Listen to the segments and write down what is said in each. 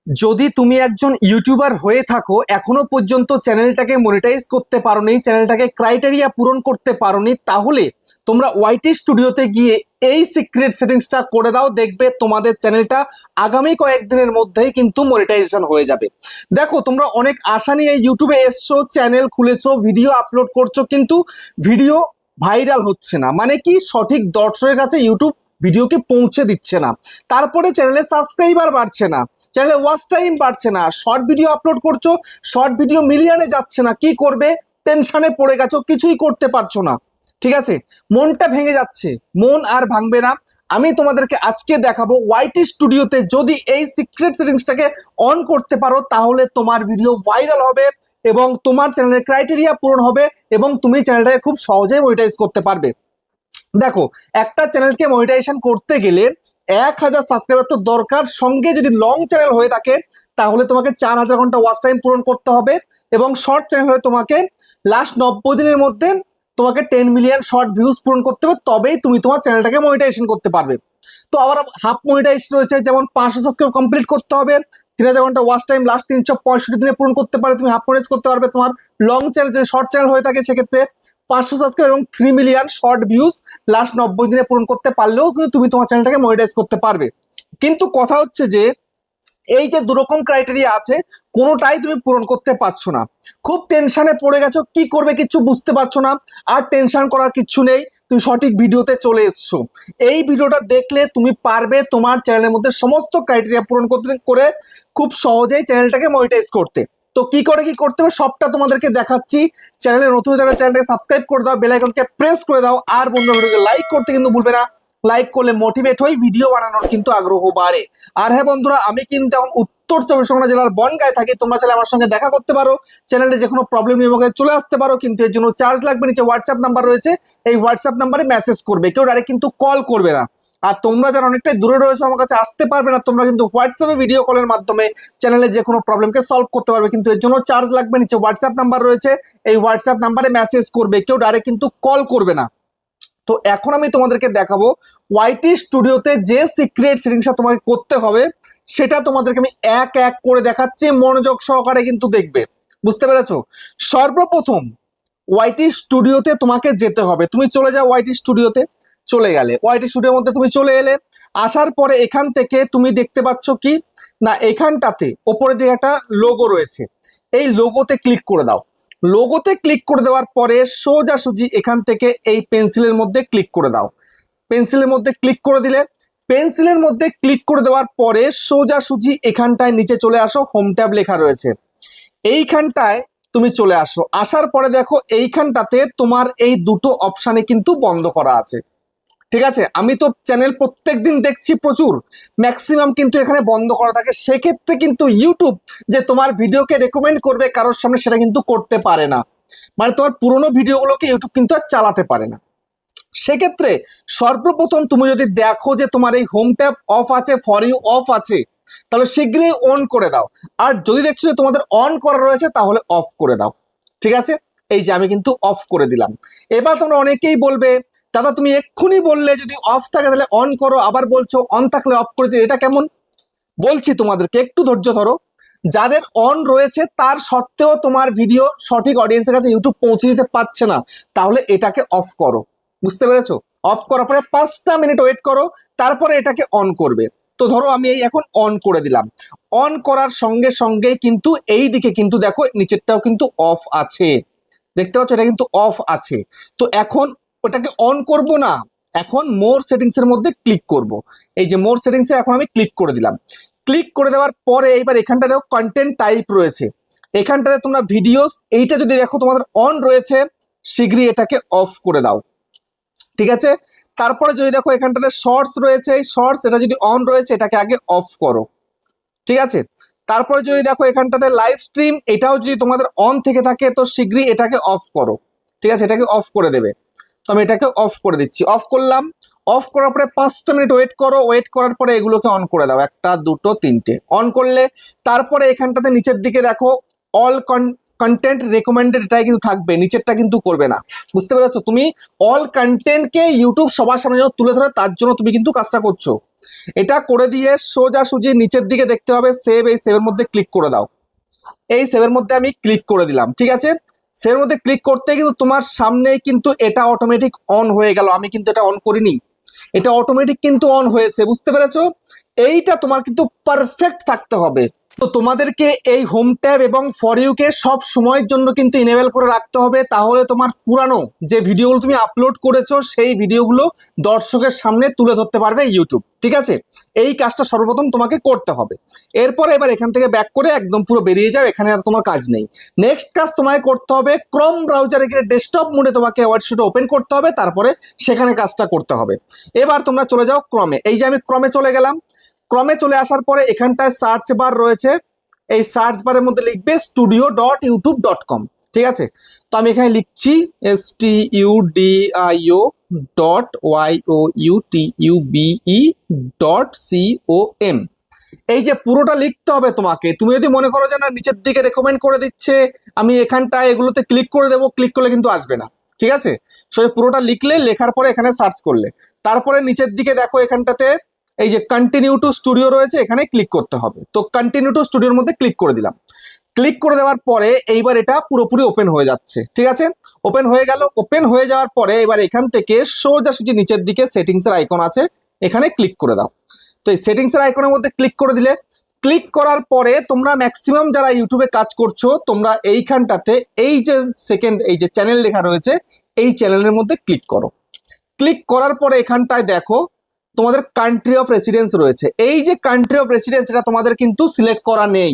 যদি তুমি একজন ইউটিউবার হয়ে থাকো, এখনো পর্যন্ত চ্যানেলটাকে মনিটাইজ করতে পারোনি, চ্যানেলটাকে ক্রাইটেরিয়া পূরণ করতে পারোনি, তাহলে তোমরা ওয়াইটি স্টুডিওতে গিয়ে এই সিক্রেট সেটিংসটা করে দাও। দেখবে তোমাদের চ্যানেলটা আগামী কয়েকদিনের মধ্যেই কিন্তু মনিটাইজেশন হয়ে যাবে। দেখো, তোমরা অনেক আশা নিয়ে ইউটিউবে এসছো, চ্যানেল খুলেছো, ভিডিও আপলোড করছো, কিন্তু ভিডিও ভাইরাল হচ্ছে না। মানে কি, সঠিক দর্শকের কাছে ইউটিউব ভিডিওকে পৌঁছে দিচ্ছে না। তারপরে চ্যানেলে সাবস্ক্রাইবার বাড়ছে না, চ্যানেলে ওয়াচ টাইম বাড়ছে না, শর্ট ভিডিও আপলোড করছো, শর্ট ভিডিও মিলিয়নে যাচ্ছে না। কি করবে? টেনশনে পড়ে গেছো, কিছুই করতে পারছো না। ঠিক আছে, মনটা ভেঙে যাচ্ছে। মন আর ভাঙবে না। আমি তোমাদেরকে আজকে দেখাবো ওয়াইটি স্টুডিওতে যদি এই সিক্রেট সেটিংসটাকে অন করতে পারো, তাহলে তোমার ভিডিও ভাইরাল হবে এবং তোমার চ্যানেলের ক্রাইটেরিয়া পূরণ হবে এবং তুমি চ্যানেলটাকে খুব সহজেই মনিটাইজ করতে পারবে। দেখো, একটা চ্যানেলকে মনিটাইজেশন করতে গেলে 1000 সাবস্ক্রাইবার তো দরকার, সঙ্গে যদি লং চ্যানেল হয়ে থাকে তাহলে তোমাকে 4000 ঘন্টা ওয়াচ টাইম পূরণ করতে হবে, এবং শর্ট চ্যানেল হলে তোমাকে লাস্ট 90 দিনের মধ্যে তোমাকে 10 মিলিয়ন শর্ট ভিউজ পূরণ করতে হবে, তবেই তুমি তোমার চ্যানেলটাকে মনিটাইজেশন করতে পারবে। তো আবার হাফ মনিটাইজ রয়েছে, যেমন 500 সাবস্ক্রাইব কমপ্লিট করতে হবে, 3000 ঘন্টা ওয়াচ টাইম লাস্ট 365 দিনে পূরণ করতে পারে, তুমি হাফ মনিটাইজ করতে পারবে। তোমার লং চ্যানেল, যদি শর্ট চ্যানেল হয়ে থাকে, সেক্ষেত্রে 500 সাবস্ক্রাইব এবং 3 মিলিয়ন শর্ট ভিউজ লাস্ট 90 দিনে পূরণ করতে পারলেও কিন্তু তুমি তোমার চ্যানেলটাকে মনিটাইজ করতে পারবে। কিন্তু কথা হচ্ছে যে, এই যে দুরকম ক্রাইটেরিয়া আছে, কোনোটাই তুমি পূরণ করতে পারছো না। খুব টেনশনে পড়ে গেছো, কি করবে কিচ্ছু বুঝতে পারছো না। আর টেনশন করার কিচ্ছু নেই, তুমি সঠিক ভিডিওতে চলে এসছো। এই ভিডিওটা দেখলে তুমি পারবে তোমার চ্যানেলের মধ্যে সমস্ত ক্রাইটেরিয়া পূরণ করে খুব সহজেই চ্যানেলটাকে মনিটাইজ করতে। তো কি করতে হবে সবটা তোমাদেরকে দেখাচ্ছি। চ্যানেলে নতুন যারা, চ্যানেলটাকে সাবস্ক্রাইব করে দাও, বেল আইকনকে প্রেস করে দাও, আর বন্ধুরা ভিডিওকে লাইক করতে কিন্তু ভুলবে না। লাইক করলে মোটিভেট হই, ভিডিও বানানোর কিন্তু আগ্রহ বাড়ে। আর হ্যাঁ বন্ধুরা, আমি কিন্তু এখন উত্তর চব্বিশ পরগনা জেলার বনগাঁয় থাকি। তোমরা চাইলে আমার সঙ্গে দেখা করতে পারো, চ্যানেলে যে কোনো প্রবলেম নিয়ে আমাকে চলে আসতে পারো, কিন্তু এর জন্য চার্জ লাগবে। নিচে হোয়াটসঅ্যাপ নাম্বার রয়েছে, এই হোয়াটসঅ্যাপ নাম্বারে মেসেজ করবে, কেউ ডাইরেক্ট কিন্তু কল করবে না। আর তোমরা যারা অনেকটাই দূরে রয়েছে, আমার কাছে আসতে পারবে না, তোমরা কিন্তু হোয়াটসঅ্যাপে ভিডিও কলের মাধ্যমে চ্যানেলে যে কোনো প্রবলেমকে সলভ করতে পারবে, কিন্তু এর জন্য চার্জ লাগবে। নিচে হোয়াটসঅ্যাপ নাম্বার রয়েছে, এই হোয়াটসঅ্যাপ নাম্বারে মেসেজ করবে, কেউ ডাইরেক্ট কিন্তু কল করবে না। তো এখন আমি তোমাদেরকে দেখাবো ওয়াইটি স্টুডিওতে যে সিক্রেট সেটিংসটা তোমাকে করতে হবে, সেটা তোমাদেরকে আমি এক এক করে দেখাচ্ছি, মনোযোগ সহকারে কিন্তু দেখবে। বুঝতে পেরেছো? সর্বপ্রথম ওয়াইটি স্টুডিওতে তোমাকে যেতে হবে। তুমি চলে যাও ওয়াইটি স্টুডিওতে, চলে গেলে ওয়াইটি স্টুডিওর মধ্যে তুমি চলে এলে। আসার পরে এখান থেকে তুমি দেখতে পাচ্ছ কি না, এখানটাতে ওপরে দিকে একটা লোগো রয়েছে, এই লোগোতে ক্লিক করে দাও। লোগোতে ক্লিক করে দেওয়ার পরে সোজাসুজি এখান থেকে এই পেন্সিলের মধ্যে ক্লিক করে দাও। পেন্সিলের মধ্যে ক্লিক করে দিলে, পেন্সিলের মধ্যে ক্লিক করে দেওয়ার পরে সোজাসুজি এখানটায় নিচে চলে আসো, হোম ট্যাব লেখা রয়েছে, এইখানটায় তুমি চলে আসো। আসার পরে দেখো এইখানটাতে তোমার এই দুটো অপশানে কিন্তু বন্ধ করা আছে। ঠিক আছে, আমি তো চ্যানেল প্রত্যেকদিন দেখছি প্রচুর, ম্যাক্সিমাম কিন্তু এখানে বন্ধ করা থাকে। সেক্ষেত্রে কিন্তু ইউটিউব যে তোমার ভিডিওকে রেকমেন্ড করবে কারোর সামনে, সেটা কিন্তু করতে পারে না। মানে তোমার পুরোনো ভিডিওগুলোকে ইউটিউব কিন্তু আর চালাতে পারে না। সেক্ষেত্রে সর্বপ্রথম তুমি যদি দেখো যে তোমার এই হোম ট্যাব অফ আছে, ফর ইউ অফ আছে, তাহলে শীঘ্রই অন করে দাও। আর যদি দেখছো যে তোমাদের অন করা রয়েছে, তাহলে অফ করে দাও। ঠিক আছে, এই যে আমি কিন্তু অফ করে দিলাম। এবার তোমরা অনেকেই বলবে, দাদা তুমি এক্ষুনি বললে যদি অফ থাকে তাহলে অন করো, আবার বলছো অন থাকলে অফ করে দিও, এটা কেমন? বলছি তোমাদেরকে, একটু ধৈর্য ধরো। যাদের অন রয়েছে তার সত্ত্বেও তোমার ভিডিও সঠিক অডিয়েন্সের কাছে ইউটিউব পৌঁছে দিতে পারছে না, তাহলে এটাকে অফ করো। বুঝতে পেরেছো? অফ করার পরে 5টা মিনিট ওয়েট করো, তারপরে এটাকে অন করবে। তো ধরো আমি এই এখন অন করে দিলাম। অন করার সঙ্গে সঙ্গে কিন্তু এই দিকে কিন্তু দেখো নিচেরটাও কিন্তু অফ আছে, দেখতে পাচ্ছ এটা কিন্তু অফ আছে। তো এখন ওটাকে অন করব না, এখন মোর সেটিংস এর মধ্যে ক্লিক করব। এই যে মোর সেটিংসে এখন আমি ক্লিক করে দিলাম। ক্লিক করে দেওয়ার পরে এইবার এখানটা দেখো কন্টেন্ট টাইপ রয়েছে, এখানটাতে তোমরা ভিডিওস, এইটা যদি দেখো তোমাদের অন রয়েছে, শীঘ্রই এটাকে অফ করে দাও। ঠিক আছে, তারপরে যদি দেখো এখানটাতে শর্টস রয়েছে, শর্টস এটা যদি অন রয়েছে, এটাকে আগে অফ করো। ঠিক আছে, তারপরে যদি দেখো এখানটাতে লাইভ স্ট্রিম, এটাও যদি তোমাদের অন থেকে থাকে, তো শীঘ্রই এটাকে অফ করো। ঠিক আছে, এটাকে অফ করে দেবে। তো আমি এটাকে অফ করে দিচ্ছি, অফ করলাম। অফ করার পরে 5টা মিনিট ওয়েট করো, ওয়েট করার পরে এগুলোকে অন করে দাও, 1 2 3টে অন করলে তারপরে এখানটাতে নিচের দিকে দেখো অল কন্টেন্ট রেকমেন্ডেড, এটাই কিন্তু থাকবে, নিচেরটা কিন্তু করবে না। বুঝতে পেরেছো? তুমি অল কন্টেন্টকে ইউটিউব সবার সামনে যেন তুলে ধরে, তার জন্য তুমি কিন্তু কাজটা করছো। এটা করে দিয়ে সোজাসুজি নিচের দিকে দেখতে হবে সেভ, এই সেভের মধ্যে ক্লিক করে দাও। এই সেভের মধ্যে আমি ক্লিক করে দিলাম, ঠিক আছে। সেভের মধ্যে ক্লিক করতে কিন্তু তোমার সামনে কিন্তু এটা অটোমেটিক অন হয়ে গেল, আমি কিন্তু এটা অন করিনি, এটা অটোমেটিক কিন্তু অন হয়েছে, বুঝতে পেরেছো? এইটা তোমার কিন্তু পারফেক্ট থাকতে হবে। তো তোমাদেরকে এই হোম ট্যাব এবং ফর ইউ কে সব সময়ের জন্য কিন্তু ইনেবল করে রাখতে হবে, তাহলে তোমার পুরানো যে ভিডিওগুলো তুমি আপলোড করেছো সেই ভিডিওগুলো দর্শকের সামনে তুলে ধরতে পারবে ইউটিউব, ঠিক আছে। এই কাজটা সর্বপ্রথম তোমাকে করতে হবে। এরপরে এবার এখান থেকে ব্যাক করে একদম পুরো বেরিয়ে যাও, এখানে আর তোমার কাজ নেই। নেক্সট কাজ তোমাকে করতে হবে, ক্রোম ব্রাউজারে গিয়ে ডেস্কটপ মোডে তোমাকে ওয়ার্ডশিটটা ওপেন করতে হবে, তারপরে সেখানে কাজটা করতে হবে। এবার তোমরা চলে যাও ক্রমে, এই যে আমি ক্রমে চলে গেলাম। ক্রমে চলে আসার পরে এখানটায় সার্চ বার রয়েছে, এই সার্চ বারের মধ্যে লিখবে studio.youtube.com, ঠিক আছে। তো আমি এখানে লিখছি studio.youtube.com। এই যে পুরোটা লিখতে হবে তোমাকে। তুমি যদি মনে করো যে না নিচের দিকে রেকমেন্ড করে দিচ্ছে, আমি এখানটায় এগুলোতে ক্লিক করে দেবো, ক্লিক করলে কিন্তু আসবে না, ঠিক আছে। সো পুরোটা লিখলে, লেখার পরে এখানে সার্চ করলে, তারপরে নিচের দিকে দেখো এখানটাতে এই যে কন্টিনিউ টু স্টুডিও রয়েছে, এখানে ক্লিক করতে হবে। তো কন্টিনিউ টু স্টুডিওর মধ্যে ক্লিক করে দিলাম। ক্লিক করে দেওয়ার পরে এইবার এটা পুরোপুরি ওপেন হয়ে যাচ্ছে, ঠিক আছে। ওপেন হয়ে গেল। ওপেন হয়ে যাওয়ার পরে এবার এখান থেকে সোজাসুজি নিচের দিকে সেটিংস এর আইকন আছে, এখানে ক্লিক করে দাও। তো এই সেটিংস এর আইকনের মধ্যে ক্লিক করে দিলে, ক্লিক করার পরে তোমরা ম্যাক্সিমাম যারা ইউটিউবে কাজ করছো তোমরা এইখানটাতে এই যে সেকেন্ড এই যে চ্যানেল লেখা রয়েছে, এই চ্যানেলের মধ্যে ক্লিক করো। ক্লিক করার পরে এখানটায় দেখো তোমাদের কান্ট্রি অফ রেসিডেন্স রয়েছে। এই যে কান্ট্রি অফ রেসিডেন্স, এটা তোমাদের কিন্তু সিলেক্ট করা নেই,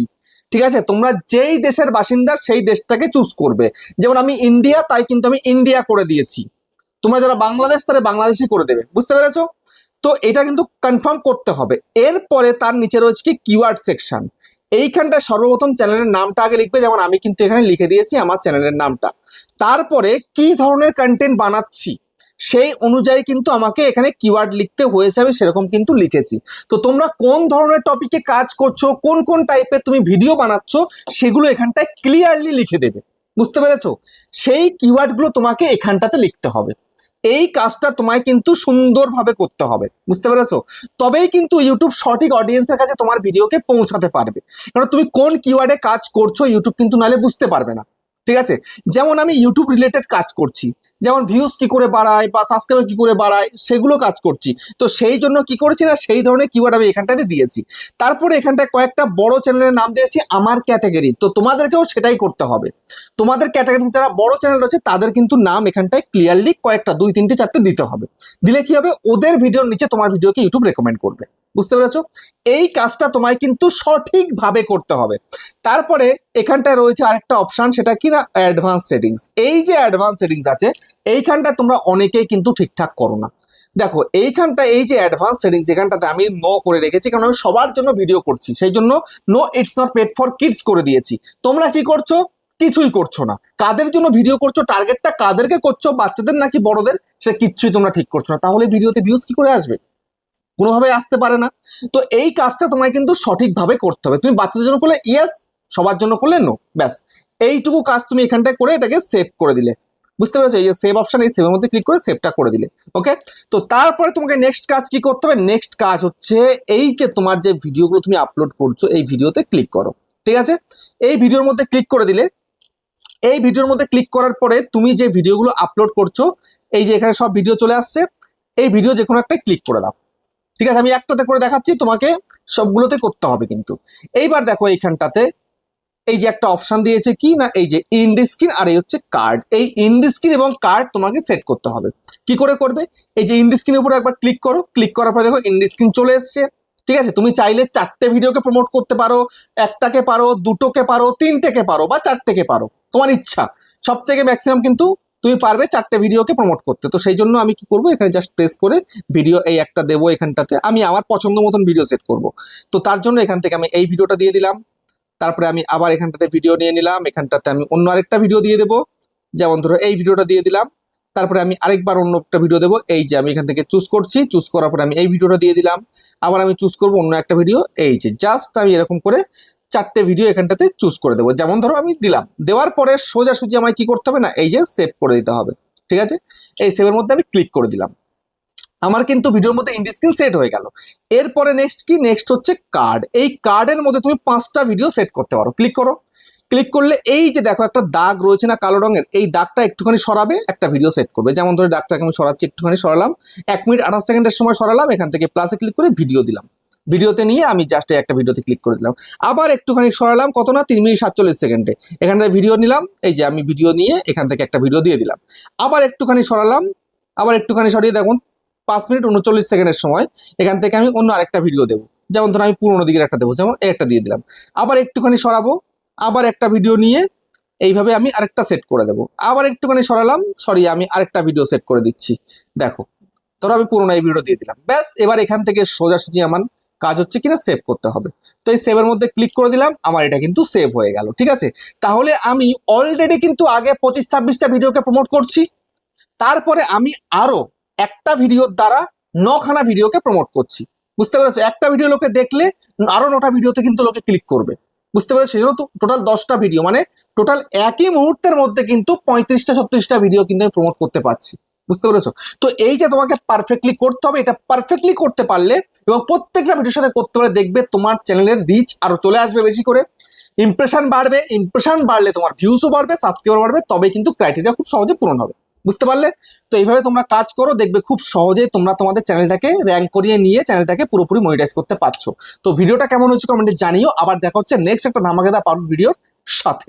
ঠিক আছে। তোমরা যেই দেশের বাসিন্দা সেই দেশটাকে চুজ করবে। যেমন আমি ইন্ডিয়া, তাই কিন্তু আমি ইন্ডিয়া করে দিয়েছি। তোমরা যারা বাংলাদেশ তারা বাংলাদেশই করে দেবে, বুঝতে পেরেছো? তো এটা কিন্তু কনফার্ম করতে হবে। এরপরে তার নিচে রয়েছে কি কিওয়ার্ড সেকশন। এইখানটা সর্বপ্রথম চ্যানেলের নামটা আগে লিখবে, যেমন আমি কিন্তু এখানে লিখে দিয়েছি আমার চ্যানেলের নামটা। তারপরে কি ধরনের কন্টেন্ট বানাচ্ছি সেই অনুযায়ী কিন্তু আমাকে এখানে কিওয়ার্ড লিখতে হয়েছে, আমি সেরকম কিন্তু লিখেছি। তো তোমরা কোন ধরনের টপিকে কাজ করছো, কোন কোন টাইপের তুমি ভিডিও বানাচ্ছ, সেগুলো এখানটায় ক্লিয়ারলি লিখে দেবে, বুঝতে পেরেছো? সেই কিওয়ার্ডগুলো তোমাকে এখানটাতে লিখতে হবে। এই কাজটা তোমায় কিন্তু সুন্দরভাবে করতে হবে, বুঝতে পেরেছো? তবেই কিন্তু ইউটিউব সঠিক অডিয়েন্সের কাছে তোমার ভিডিওকে পৌঁছাতে পারবে। কারণ তুমি কোন কিওয়ার্ডে কাজ করছো ইউটিউব কিন্তু নাহলে বুঝতে পারবে না, ঠিক আছে। যেমন আমি ইউটিউব রিলেটেড কাজ করছি, যেমন ভিউজ কি করে বাড়ায় বা সাবস্ক্রাইবার কি করে বাড়ায় সেগুলো কাজ করছি। তো সেই জন্য কি করেছি না, সেই ধরনের কিওয়ার্ড আমি এখানটাতে দিয়েছি। তারপরে এখানটায় কয়েকটা বড় চ্যানেলের নাম দিয়েছি আমার ক্যাটাগরি। তো তোমাদেরকেও সেটাই করতে হবে। তোমাদের ক্যাটাগরিতে যারা বড় চ্যানেল রয়েছে তাদের কিন্তু নাম এখানটায় ক্লিয়ারলি কয়েকটা 2, 3, 4টে দিতে হবে। দিলে কি হবে, ওদের ভিডিওর নিচে তোমার ভিডিওকে ইউটিউব রেকমেন্ড করবে, বুঝতে পেরেছো? এই কাজটা তোমায় কিন্তু সঠিকভাবে করতে হবে। তারপরে এখানটায় রয়েছে আরেকটা অপশন, সেটা কি না অ্যাডভান্স সেটিংস। এই যে অ্যাডভান্স সেটিংস আছে এইখানটা তোমরা অনেকেই কিন্তু ঠিকঠাক করো না। দেখো এইখানটা এই যে অ্যাডভান্স সেটিংস, এখানটাতে আমি নো করে রেখেছি, কারণ আমি সবার জন্য ভিডিও করছি, সেই জন্য no it's not made for kids করে দিয়েছি। তোমরা কি করছো, কিছুই করছো না। কাদের জন্য ভিডিও করছো, টার্গেটটা কাদেরকে করছো, বাচ্চাদের নাকি বড়দের, সেটা কিচ্ছুই তোমরা ঠিক করছো না। তাহলে ভিডিওতে ভিউজ কি করে আসবে? কোনোভাবে আসতে পারে না। তো এই কাজটা তোমায় কিন্তু সঠিকভাবে করতে হবে। তুমি বাচ্চাদের জন্য করলে ইয়েস, সবার জন্য করলে নো, ব্যাস এইটুকু কাজ তুমি এখানটায় করে এটাকে সেভ করে দিলে, বুঝতে পেরেছো? এই যে সেভ অপশন, এই সেভের মধ্যে ক্লিক করে সেভটা করে দিলে, ওকে। তো তারপরে তোমাকে নেক্সট কাজ কি করতে হবে, নেক্সট কাজ হচ্ছে এই যে তোমার যে ভিডিওগুলো তুমি আপলোড করছো এই ভিডিওতে ক্লিক করো, ঠিক আছে। এই ভিডিওর মধ্যে ক্লিক করে দিলে, এই ভিডিওর মধ্যে ক্লিক করার পরে তুমি যে ভিডিওগুলো আপলোড করছো এই যে এখানে সব ভিডিও চলে আসছে, এই ভিডিও যে কোনো একটা ক্লিক করে দাও, ঠিক আছে। আমি একটাতে করে দেখাচ্ছি, তোমাকে সবগুলোতে করতে হবে কিন্তু। এইবার দেখো এইখানটাতে এই যে একটা অপশন দিয়েছে কি না, এই যে ইন্ড স্ক্রিন আর এই হচ্ছে কার্ড। এই ইন্ড স্ক্রিন এবং কার্ড তোমাকে সেট করতে হবে। কি করে করবে, এই যে ইন্ড স্ক্রিনের উপরে একবার ক্লিক করো, ক্লিক করার পরে দেখো ইন্ড স্ক্রিন চলে এসছে, ঠিক আছে। তুমি চাইলে 4টে ভিডিওকে প্রমোট করতে পারো, একটাকে পারো, দুটোকে পারো, 3টেকে পারো বা 4টেকে পারো, তোমার ইচ্ছা। সব থেকে ম্যাক্সিমাম কিন্তু তুমি পারবে 4টে ভিডিওকে প্রমোট করতে। তো সেই জন্য আমি কি করবো, এখানে জাস্ট প্রেস করে ভিডিও এই একটা দেবো, এখানটাতে আমি আমার পছন্দ মতন ভিডিও সেট করব। তো তার জন্য এখান থেকে আমি এই ভিডিওটা দিয়ে দিলাম, তারপরে আমি আবার এখানটাতে ভিডিও নিয়ে নিলাম, এখানটাতে আমি অন্য আরেকটা ভিডিও দিয়ে দেবো, যেমন ধরো এই ভিডিওটা দিয়ে দিলাম। তারপরে আমি আরেকবার অন্য একটা ভিডিও দেবো, এই যে আমি এখান থেকে চুজ করছি, চুজ করার পরে আমি এই ভিডিওটা দিয়ে দিলাম, আবার আমি চুজ করবো অন্য একটা ভিডিও। এই যে জাস্ট আমি এরকম করে 4টে ভিডিও এখানটাতে চুজ করে দেবো, যেমন ধরো আমি দিলাম। দেওয়ার পরে সোজাসুজি আমায় কি করতে হবে না, এই যে সেভ করে দিতে হবে, ঠিক আছে। এই সেভের মধ্যে আমি ক্লিক করে দিলাম। আমার কিন্তু ভিডিওর মধ্যে ইন্ডি স্ক্রিন সেট হয়ে গেল। এরপরে নেক্সট কি, নেক্সট হচ্ছে কার্ড। এই কার্ডের মধ্যে তুমি 5টা ভিডিও সেট করতে পারো। ক্লিক করো, ক্লিক করলে এই যে দেখো একটা দাগ রয়েছে না কালো রঙের, এই দাগটা একটুখানি সরাবে, একটা ভিডিও সেট করবে। যেমন ধরে দাগটাকে আমি সরাচ্ছি, একটুখানি সরালাম, 1 মিনিট 28 সেকেন্ডের সময় সরালাম, এখান থেকে প্লাসে ক্লিক করে ভিডিও দিলাম, ভিডিওতে নিয়ে আমি জাস্ট একটা ভিডিওতে ক্লিক করে দিলাম। আবার একটুখানি সরালাম, কত না 3 মিনিট 47 সেকেন্ডে, এখান থেকে ভিডিও নিলাম, এই যে আমি ভিডিও নিয়ে এখান থেকে একটা ভিডিও দিয়ে দিলাম। আবার একটুখানি সরালাম, আবার একটুখানি সরিয়ে দেখুন 5 মিনিট 39 সেকেন্ডের সময় এখান থেকে আমি অন্য আরেকটা ভিডিও দেবো। যেমন ধরুন আমি পুরোনো দিকের একটা দেবো, যেমন একটা দিয়ে দিলাম। আবার একটুখানি সরাবো, আবার একটা ভিডিও নিয়ে এইভাবে আমি আরেকটা সেট করে দেবো। আবার একটুখানি সরালাম, সরিয়ে আমি আরেকটা ভিডিও সেট করে দিচ্ছি। দেখো, ধরো আমি পুরোনো এই ভিডিও দিয়ে দিলাম, ব্যাস। এবার এখান থেকে সোজাসুজি আমার কাজ হচ্ছে কিনা সেভ করতে হবে। তো এই সেভের মধ্যে ক্লিক করে দিলাম, আমার এটা কিন্তু সেভ হয়ে গেল। ঠিক আছে, তাহলে আমি অলরেডি কিন্তু আগে 25-26টা ভিডিওকে প্রমোট করছি, তারপরে আমি আরো একটা ভিডিওর দ্বারা 9খানা ভিডিওকে প্রমোট করছি। বুঝতে পেরেছো? একটা ভিডিও লোকে দেখলে আরো 9টা ভিডিওতে কিন্তু লোকে ক্লিক করবে। বুঝতে পেরেছো? সেজন্য তো টোটাল 10টা ভিডিও, মানে টোটাল একই মুহূর্তের মধ্যে কিন্তু 35টা-36টা ভিডিও কিন্তু আমি প্রমোট করতে পারছি। বুঝতে পেরেছো? তো এইটা তোমাকে পারফেক্টলি করতে হবে। এটা পারফেক্টলি করতে পারলে এবং প্রত্যেকটা ভিডিওর সাথে করতে পারলে দেখবে তোমার চ্যানেলের রিচ আরো চলে আসবে বেশি করে, ইমপ্রেশন বাড়বে, ইমপ্রেশন বাড়লে তোমার ভিউসও বাড়বে, সাবস্ক্রাইবার বাড়বে, তবে কিন্তু ক্রাইটেরিয়া খুব সহজে পূরণ হবে। বুঝতে পারলে? তো এইভাবে তোমরা কাজ করো, দেখবে খুব সহজেই তোমরা তোমাদের চ্যানেলটাকে র্যাঙ্ক করিয়ে নিয়ে চ্যানেলটাকে পুরোপুরি মনিটাইজ করতে পারছো। তো ভিডিওটা কেমন হচ্ছে কমেন্টে জানিও। আবার দেখা হচ্ছে নেক্সট একটা ধামাকেদার পাওয়ার ভিডিওর সাথে।